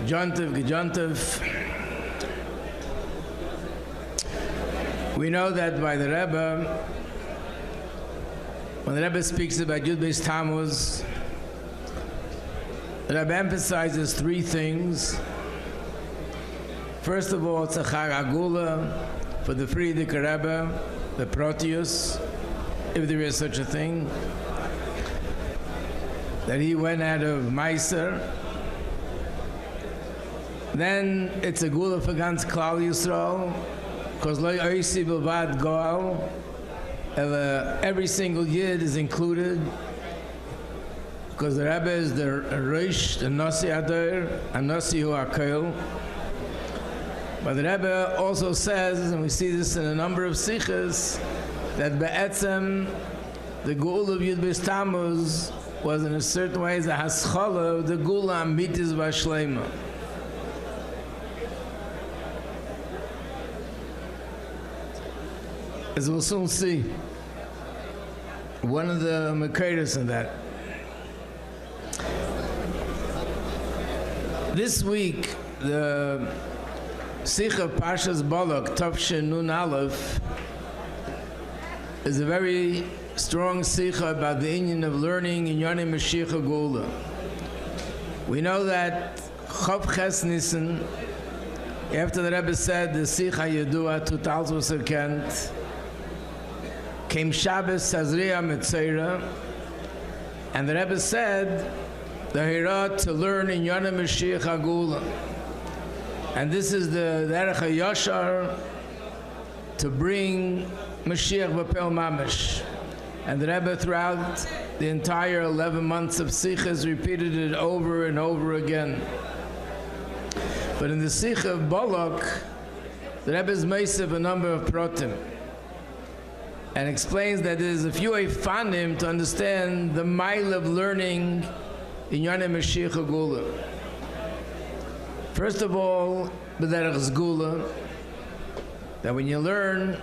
Gejontiv. We know that by the Rebbe, when the Rebbe speaks about Yud Beis Tammuz, the Rebbe emphasizes three things. First of all, it's a Chag Geulah for the Frierdiker Rebbe, the Proteus, if there is such a thing, that he went out of Meiser. Then it's a Geulah for ganz Klal Yisrael, because lo yosi bilvad goal, every single yid is included, because the Rebbe is the Rish, the Nasi Adar, and Nasi Hu HaKol. But the Rebbe also says, and we see this in a number of Sichos, that be'etzem, the Geulah of Yud Beis Tammuz was in a certain way the haschala of the Geulah Amitis V'Shleima. As we'll soon see, one of the Makairis in that. This week, the Sicha Parshas Balak, Tavshin Nun Aleph, is a very strong Sicha about the Inyan of learning Inyonei Mashiach Geulah. We know that Chav Ches Nisan, after the Rebbe said the Sicha Yedua Tutal Kent, came Shabbos Sazriya Mitzera, and the Rebbe said the Hira to learn Inyonei Mashiach Geulah. And this is the Derech HaYashar to bring Mashiach B'Pel Mamash. And the Rebbe throughout the entire 11 months of Sichos repeated it over and over again. But in the Sicha of Balak, the Rebbe is meisiv a number of protim and explains that there's a few efanim to understand the mile of learning Inyonei Mashiach Geulah. First of all, b'derech Geulah, that when you learn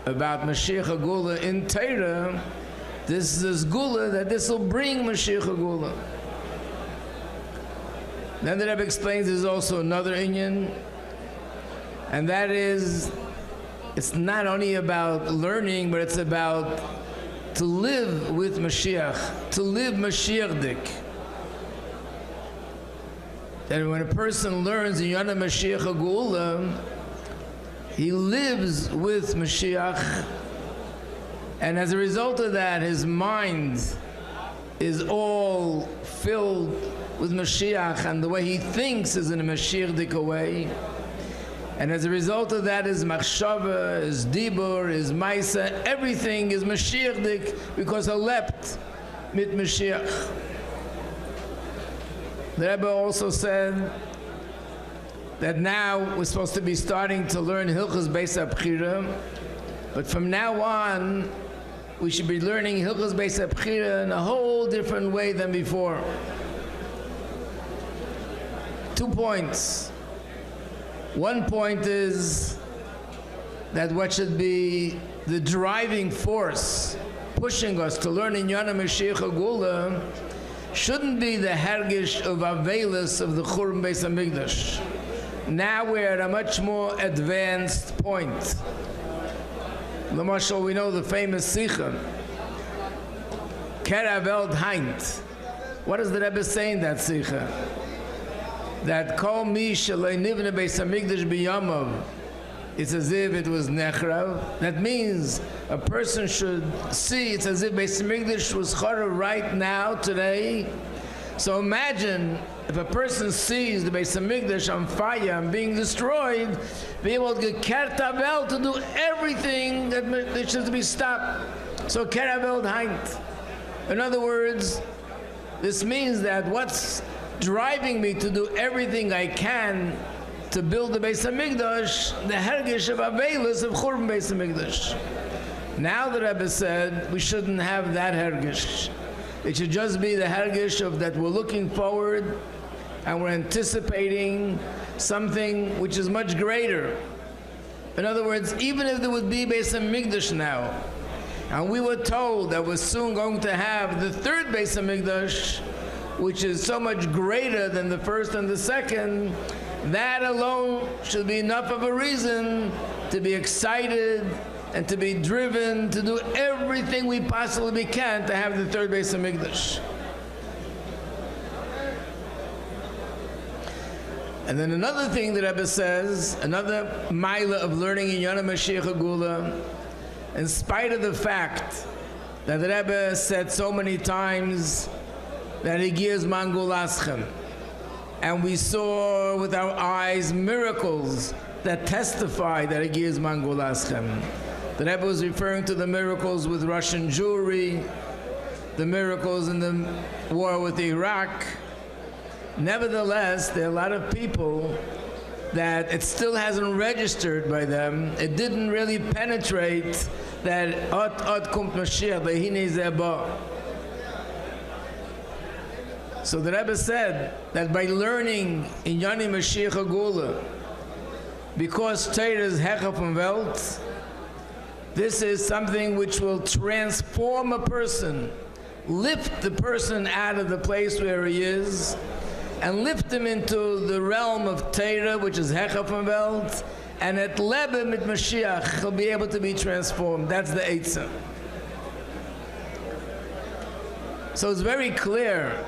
about Mashiach Geulah in Torah, this is Geulah, that this will bring Mashiach Geulah. Then the Rebbe explains there's also another inyan, and that is, it's not only about learning, but it's about to live with Mashiach, to live Mashiachdik. That when a person learns Inyonei Mashiach Geulah, he lives with Mashiach, and as a result of that, his mind is all filled with Mashiach, and the way he thinks is in a Mashiachdik way. And as a result of that, his machshava, his dibur, his maisa, everything is Mashiachdik, because he leapt mit Mashiach. The Rebbe also said that now we're supposed to be starting to learn Hilchos Beis HaBchira, but from now on, we should be learning Hilchos Beis HaBchira in a whole different way than before. 2 points. One point is that what should be the driving force pushing us to learn Inyonei Mashiach Geulah shouldn't be the hergish of Avelis of the Churban Beis HaMikdash. Now we're at a much more advanced point. L'mashal, we know the famous Sicha, Keraveld Heint. What does the Rebbe say in that Sicha? That Kol Mi Shalei Nivne Beis HaMikdash B'Yamav, it's as if it was Nechrav. That means a person should see it's as if Beis HaMikdash was Charav right now, today. So imagine if a person sees the Beis HaMikdash on fire and being destroyed, be able to get Kertavel to do everything that should be stopped. So Keravel Heint. In other words, this means that what's driving me to do everything I can to build the Beis HaMikdash, the hergish of Avelis of Churban Beis HaMikdash. Now the Rebbe said we shouldn't have that hergish. It should just be the hergish of that we're looking forward and we're anticipating something which is much greater. In other words, even if there would be Beis HaMikdash now, and we were told that we're soon going to have the third Beis HaMikdash, which is so much greater than the first and the second, that alone should be enough of a reason to be excited and to be driven to do everything we possibly can to have the third Beis HaMikdash. And then another thing the Rebbe says, another mila of learning Inyonei Mashiach Geulah, in spite of the fact that the Rebbe said so many times that he gives man Geulaschem, and we saw with our eyes miracles that testify that he gives man Geulaschem. The Rebbe was referring to the miracles with Russian Jewry, the miracles in the war with Iraq. Nevertheless, there are a lot of people that it still hasn't registered by them. It didn't really penetrate that Ot Kumt Moshiach, Vehine Zeh Ba. So the Rebbe said that by learning Inyonei Mashiach Geulah, because Torah is Hecha from Welt, this is something which will transform a person, lift the person out of the place where he is, and lift him into the realm of Torah, which is Hecha from Welt, and at Lebe mit Mashiach, he'll be able to be transformed. That's the Eitzah. So it's very clear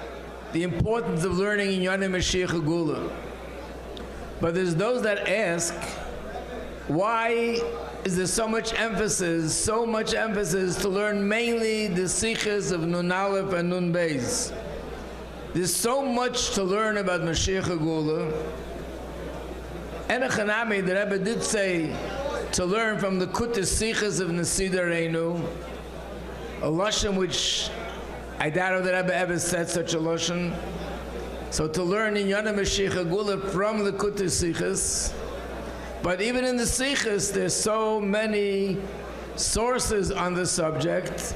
the importance of learning Inyonei Mashiach Geulah. But there's those that ask, why is there so much emphasis to learn mainly the Sichos of Nun Aleph and Nun Beis? There's so much to learn about Mashiach Geulah. And a Chanami, the Rebbe did say to learn from the Kutas Sichos of Nesidah Reinu, a lashon which I doubt if the Rebbe ever said such a lashon. So to learn Inyonei Mashiach Geulah from the Kutas Sichos. But even in the Sichos, there's so many sources on the subject.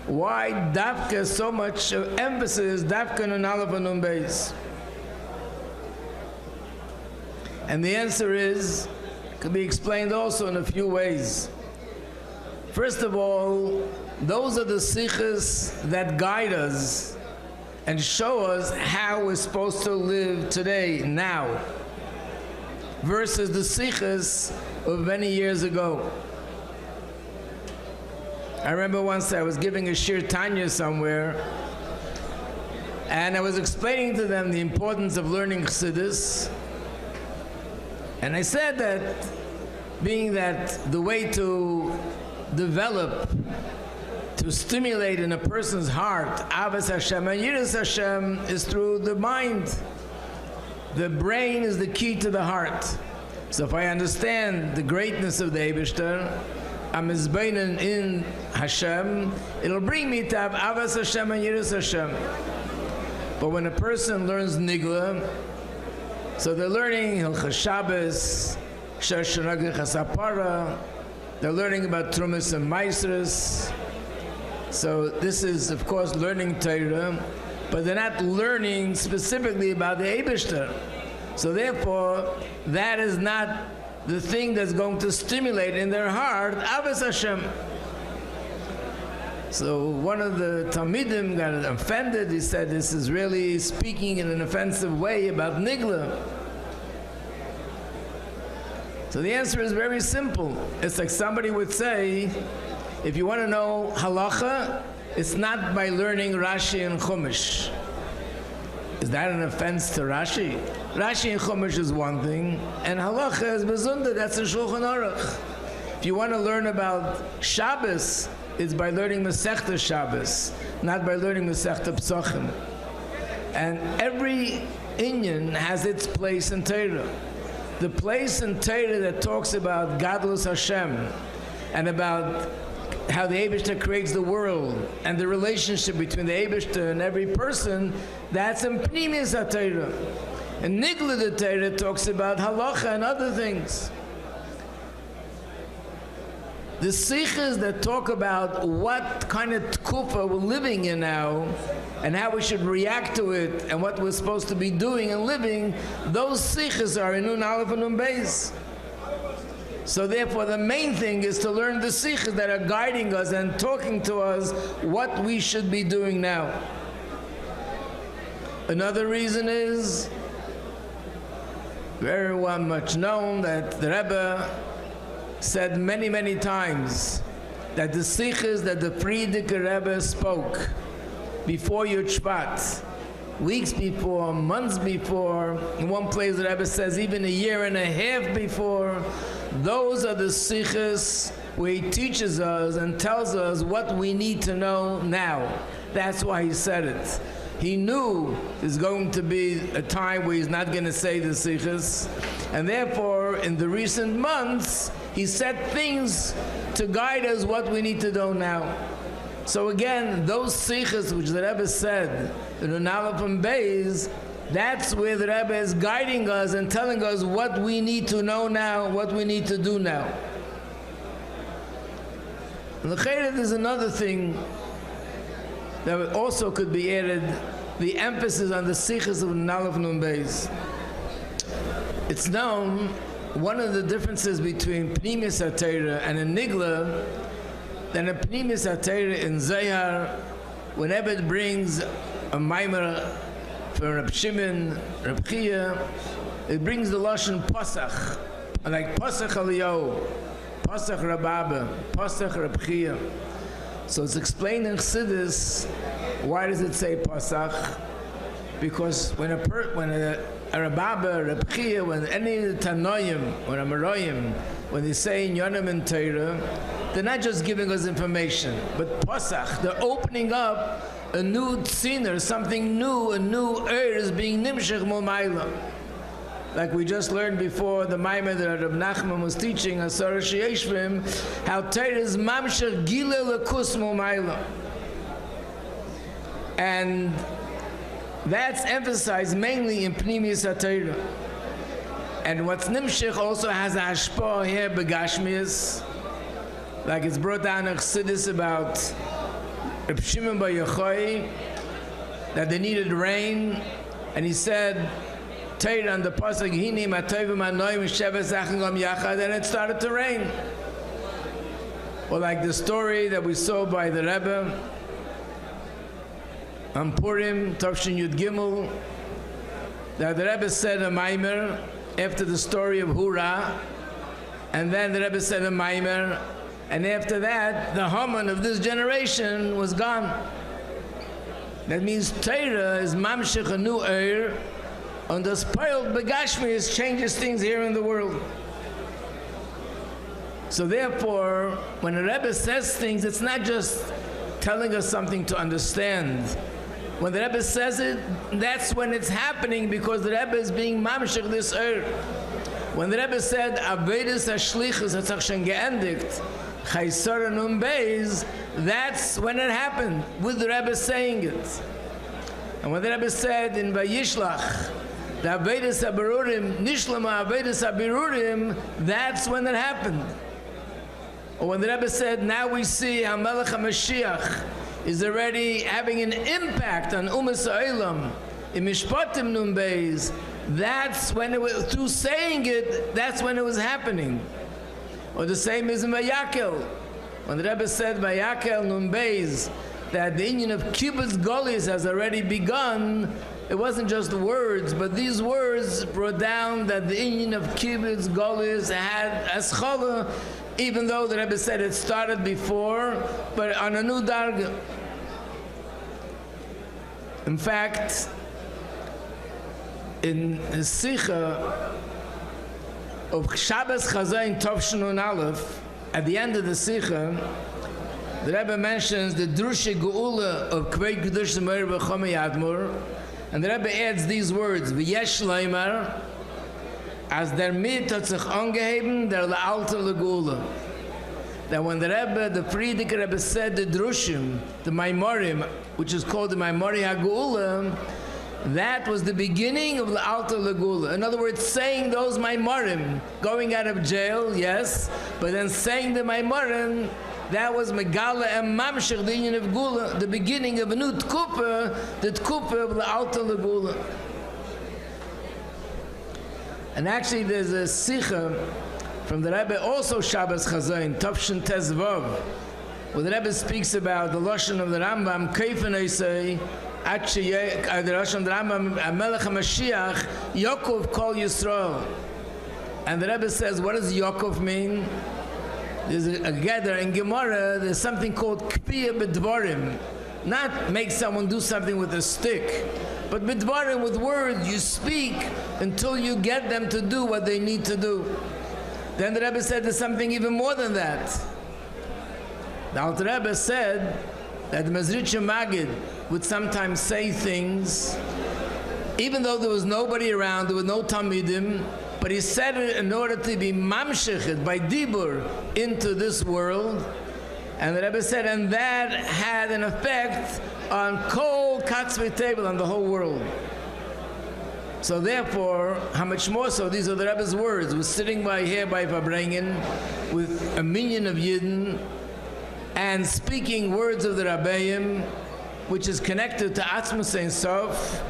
Why Dafka so much emphasis, Dafka Nun Aleph and Nun Beis? And the answer is, could be explained also in a few ways. First of all, those are the Sichos that guide us and show us how we're supposed to live today, now, versus the Sichos of many years ago. I remember once I was giving a Shir Tanya somewhere, and I was explaining to them the importance of learning Chassidus. And I said that, being that the way to develop, to stimulate in a person's heart, Avas Hashem and Yiras Hashem, is through the mind. The brain is the key to the heart. So if I understand the greatness of the Eibishter, I'm mizbeinen in Hashem, it'll bring me to have Avas Hashem and Yiras Hashem. But when a person learns Nigla, so they're learning Hilchas Shabbos, Shashonag Chasapara, they're learning about Trumas and Maisras. So this is, of course, learning Torah, but they're not learning specifically about the Eibishter. So therefore, that is not the thing that's going to stimulate in their heart Avas Hashem. So one of the Talmidim got offended. He said, this is really speaking in an offensive way about Nigla. So the answer is very simple. It's like somebody would say, if you want to know halacha, it's not by learning Rashi and Chumash. Is that an offense to Rashi? Rashi and Chumash is one thing, and halacha is bezunda, that's in Shulchan Aruch. If you want to learn about Shabbos, it's by learning Masechta Shabbos, not by learning Masechta Psachim. And every Inyan has its place in Torah. The place in Torah that talks about Gadlus Hashem and about how the Eibishter creates the world and the relationship between the Eibishter and every person, that's in Pnimius HaTorah. And Nigla the Torah talks about halacha and other things. The Sichos that talk about what kind of tkufa we're living in now and how we should react to it and what we're supposed to be doing and living, those Sichos are in Nun Aleph and Nun Beis. So therefore the main thing is to learn the Sichos that are guiding us and talking to us what we should be doing now. Another reason is very much known that the Rebbe said many times that the Sichos that the Friedricher Rebbe spoke before Yud Shvat, weeks before, months before, in one place the Rebbe says even a year and a half before, those are the Sichos where he teaches us and tells us what we need to know now. That's why he said it. He knew there's going to be a time where he's not going to say the Sichos, and therefore in the recent months he said things to guide us what we need to know now. So again, those Sichos which the Rebbe said in Nun Aleph and Beis, that's where the Rebbe is guiding us and telling us what we need to know now, what we need to do now. And there's another thing that also could be added, the emphasis on the Sichos of Nun Aleph and Nun Beis. It's known, one of the differences between Pnimis HaTorah and a Nigla, that a Pnimis HaTorah in Zohar, whenever it brings a Maimer for Reb Shimon, Reb Chia, it brings the Lashon Pasach, like Pasach Eliyahu, Pasach Rabbi, Pasach Reb Chia. So it's explained in Chassidus, why does it say Pasach? Because when a Rabbi, Reb Chia, when any of the Tanoim or Amoraim, when they say Inyonei in Torah, they're not just giving us information, but Pasach, they're opening up a new tziner, something new, a new air is being nimshech mo'mayla. Like we just learned before, the Maimer that Reb Nachman was teaching, Asar Sheyeshvim, how Torah is mamshech Geulah lekus mo'mayla. And that's emphasized mainly in Pnimis HaTorah. And what's nimshech also has a hashpah here, begashmias, like it's brought down in Chassidus about Reb Shimon bar Yochai, that they needed rain, and he said, Torah on the pasuk, Hini matovim anoim sheves achim yachad, and it started to rain. Or like the story that we saw by the Rebbe on Purim, Tavshin Yud Gimel, that the Rebbe said a Maimer after the story of Hura, and then the Rebbe said a Maimer, and after that, the Haman of this generation was gone. That means Torah is mamshech a new eir, and the spoiled begashmias changes things here in the world. So therefore, when a Rebbe says things, it's not just telling us something to understand. When the Rebbe says it, that's when it's happening, because the Rebbe is being mamshech this eir. When the Rebbe said, Avedas HaShlichus hat sich schon geendigt, Chaisar and Nun Beis, that's when it happened, with the Rebbe saying it. And when the Rebbe said in Vayishlach, the Avedas HaBerurim, Nishlama Avedas HaBerurim, that's when it happened. Or when the Rebbe said, now we see how Melech HaMashiach is already having an impact on Umas HaOlam, in Mishpatim Nun Beis, that's when it was, through saying it, that's when it was happening. Or the same is in Vayakel. When the Rebbe said Vayakel Nun Beis, that the Inyan of Kibbutz Golis has already begun, it wasn't just words, but these words brought down that the Inyan of Kibbutz Golis had Eschala, even though the Rebbe said it started before, but on a new darga. In fact, in the Sicha of Shabbos Chazayin Tavshin Nun Aleph, at the end of the Sicha, the Rebbe mentions the Drushe Geulah of Kvei Kedush Meir B'Chomei Admor, and the Rebbe adds these words: V'yesh Leimar, as der Mit hat sich angeheben, der Le'alter L'Geulah. That when the Rebbe, the Friedricher Rebbe said the Drushim, the Maimorim, which is called the Maimori HaGeulah, that was the beginning of Le'alter L'Geulah. In other words, saying those Maimorim, going out of jail, yes, but then saying the Maimorim, that was Megala and Mamshech, the Inyan of Geulah, the beginning of a new Tkupa, the Tkupa of Le'alter L'Geulah. And actually there's a Sicha from the Rebbe, also Shabbos Chazayin, Tavshin Tezvav, where the Rebbe speaks about the Lashon of the Rambam, Keifen Eisei, עד שהראשון דרמה המלך המשיח Yaakov call Yisrael. And the Rebbe says, what does Yaakov mean? There's a gather in Gemara, there's something called Kpiyah B'dvarim. Not make someone do something with a stick, but B'dvarim, with words, you speak until you get them to do what they need to do. Then the Rebbe said there's something even more than that. The Alter Rebbe said that the Mezritcher Magid would sometimes say things, even though there was nobody around, there was no Talmidim, but he said it in order to be mamshechet by dibur into this world. And the Rebbe said, and that had an effect on kol katzvei table, on the whole world. So therefore, how much more so, these are the Rebbe's words. We're sitting by here by Fabrengen with a minion of Yidden and speaking words of the Rabbeim, which is connected to Atzmus Ein Sof.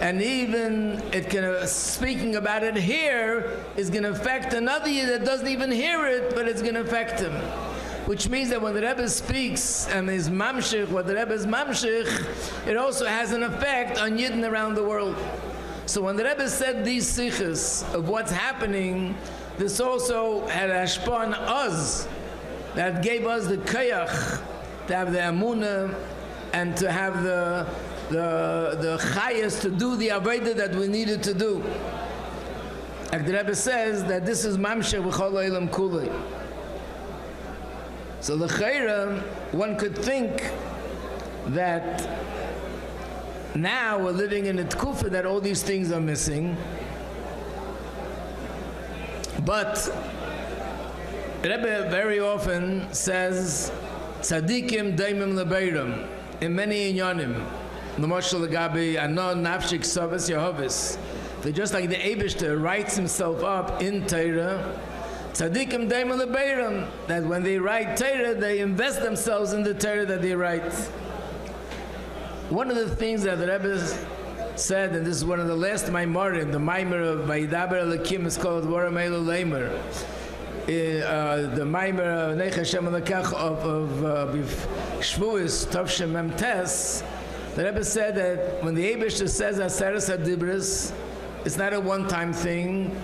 And even it can, speaking about it here is going to affect another Yid that doesn't even hear it, but it's going to affect him. Which means that when the Rebbe speaks and is mamshich, what the Rebbe is mamshich, it also has an effect on Yidden around the world. So when the Rebbe said these sichos of what's happening, this also had a hashpah on us, that gave us the koyach to have the amunah and to have the chayas to do the avodah that we needed to do. Like the Rebbe says that this is mamshech v'chol ha'olam kulei. So the chayra, one could think that now we're living in a tkufa that all these things are missing, but Rebbe very often says tzadikim daimim lebeirim in many inyonim. L'moshel Gabi anon nafshik savas Yehovis. They're just like the Eibishter writes himself up in Torah. Tzadikim daimim lebeirim, that when they write Torah, they invest themselves in the Torah that they write. One of the things that the Rebbe said, and this is one of the last Maimarim, the Maimer of Vayidaber Elokim is called Vorem Elo Leimer. The Maimer Neich Hashem Elokech of Shvuos Tovshem Mem Tes, the Rebbe said that when the Eibishter says Aseres HaDibros, it's not a one-time thing,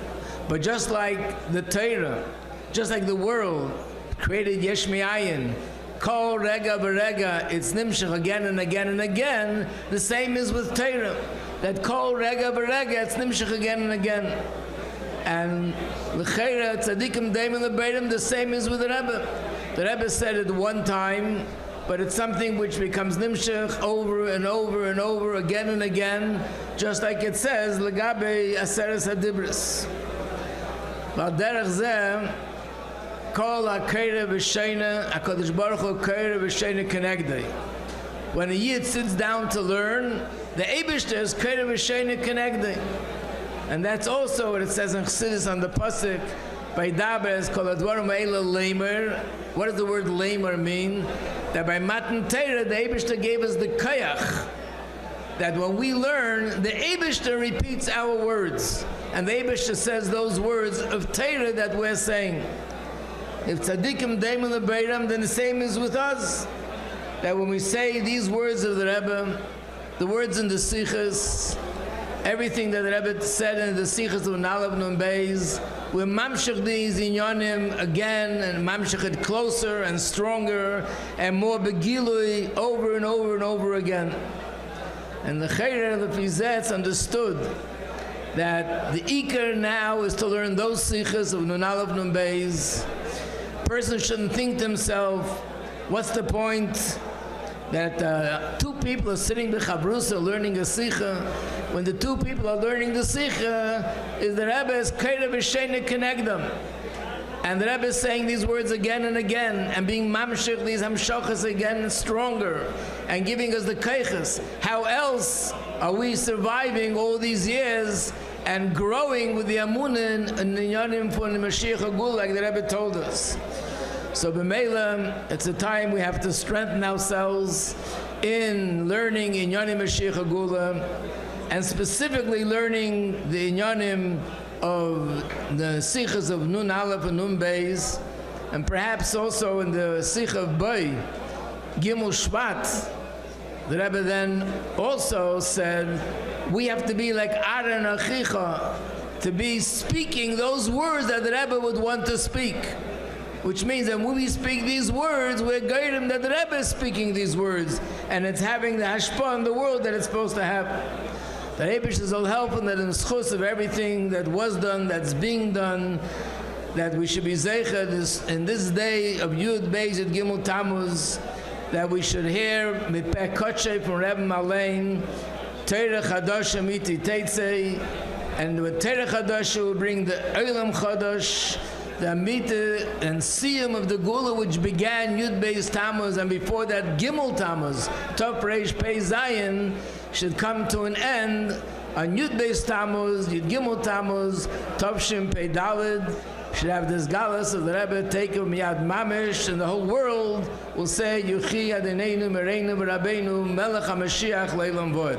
but just like the Torah, just like the world created Yesh Mi'ayin, Kol Rega V'Rega, it's Nimshach again and again and again, the same is with Torah, that Kol Rega V'Rega, it's Nimshach again and again. And L'cheira, Tzadikim Daimim Lebeirim, the same is with the Rebbe. The Rebbe said it one time, but it's something which becomes nimshach over and over and over again and again, just like it says, L'gabe Aseres HaDibros. V'al zeh, Kol HaKeira V'Sheina, HaKadosh Baruch Hu Keira V'Sheina Kenegdei. When a Yid sits down to learn, the Eibishter is Keira V'Sheina Kenegdei. And that's also what it says in Chassidus on the pasuk by Dabes Kol Advarim Eila Leimer. What does the word Leimer mean? That by Matan Torah, the Eibishter gave us the koyach, that when we learn, the Eibishter repeats our words, and the Eibishter says those words of Torah that we're saying. If tzadikim daimim lebeirim, then the same is with us, that when we say these words of the Rebbe, the words in the Sichos, everything that the Rebbe said in the Sichos of Nalav Nun Beis, we're mamshech these inyonim again and mamshech it closer and stronger and more begilui over and over and over again. And the Chayre of the Fizetz understood that the Iker now is to learn those Sichos of Nalav Nun Beis. Person shouldn't think to himself, what's the point that two people are sitting b'chabrusa learning a sicha, when the two people are learning the sicha is the Rebbe is Keira V'Sheina Kenegdem, and the Rebbe is saying these words again and again and being mamshich these hamshachas again and stronger and giving us the keiches. How else are we surviving all these years and growing with the amunin and Inyonim for the Moshiach Geulah, like the Rebbe told us? So b'meila, it's a time we have to strengthen ourselves in learning Inyonim Moshiach Geulah, and specifically learning the Inyonim of the Sichos of Nun Aleph and Nun Beis, and perhaps also in the Sikh of Bay, Gimel Shvat, The Rebbe then also said, we have to be like Aaron Achicha, to be speaking those words that the Rebbe would want to speak. Which means that when we speak these words, we're guiding that the Rebbe is speaking these words, and it's having the hashpah in the world that it's supposed to have. The Rebbe is all helping that in the Sichos of everything that was done, that's being done, that we should be zeicha in this day of Yud Beis Yud Gimel Tammuz, that we should hear Mipeh Kodshe from Rebbe Malain, Teireh Chadash Amiti Teitzei, and with Teireh Chadash will bring the Olam Chadash, the Amita and Siyum of the Geulah, which began Yud Beis Tammuz, and before that Gimel Tammuz, Tov Reish Pei Zayin, should come to an end on Yud Beis Tammuz, Yud Gimel Tammuz, Tov Shin Pei Daled. Should have this galus of the Rebbe take him Miyad Mamish, and the whole world will say Yuchi Adeneinu Mereinu Rabbeinu Melech HaMashiach Leilam Vod.